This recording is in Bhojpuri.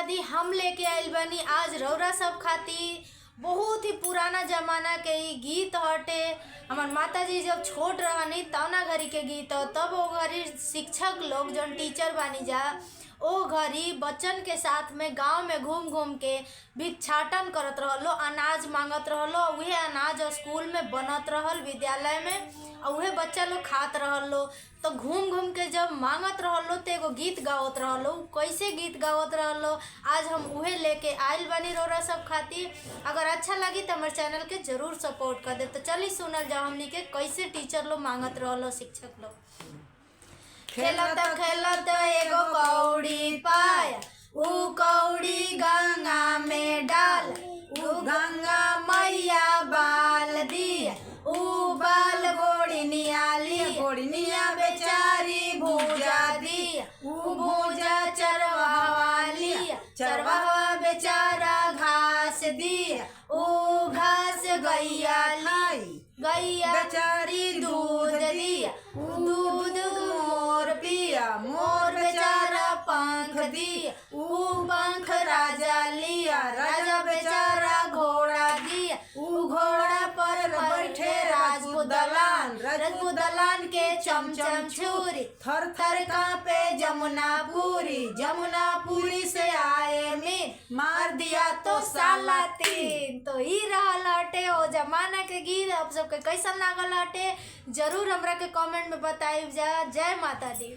दी, हम लेके आइल बानी आज रौरा सब खातिर बहुत ही पुराना जमाना के ई गीत हटे। हमार माता जी जब छोट रहनी तवना घड़ी के गीत ह। तब वो घड़ी शिक्षक लोग जौन टीचर बानी जा ओ घड़ी बच्चन के साथ में गांव में घूम घूम के भिक्षाटन करत रहलो, अनाज मांगत रहलो। उहे अनाज स्कूल में बनत रहल, विद्यालय में, और उहे बच्चा लोग खात रहलो। तो घूम घूम के जब मांगत रहलो तो एगो गीत गावत रहलो। कैसे गीत गावत रहलो आज हम उहे लेके आइल बानी रौरा सब खातिर। अगर अच्छा लगी तो हमारे चैनल के जरूर सपोर्ट कर दे। तो चली सुनल जाओ हमनी के कैसे टीचर लोग मांगत रहलो, शिक्षक लोग। खेलत खेलत एगो कौड़ी पाया, ऊ कौड़ी गंगा में डाल, ऊ गंगा मैया बाल दिया, ऊ बाल गोड़ी निया बेचारी भूजा दिया, ऊ भूजा चरवाहा लिया, चरवाहा बेचारा घास दिया, ऊ घास गैया लाई, गैया बेचारी दूध दिया, दूध मोर पिया, मोर बेचारा पंख दिया, ऊ पंख राजा लिया, राजा बेचारा घोड़ा दिया, ऊ घोड़ा पर बैठे राजपूत दलान के चमचम छुरी, थर थर कांपे जमुनापुरी से आए में मार दिया तो साला तीन। तो ई रहल हटे ओ जमाना के गीत। आप सबके कैसन लागल हटे जरूर हमरा के कमेंट में बताइब जा। जय माता दी।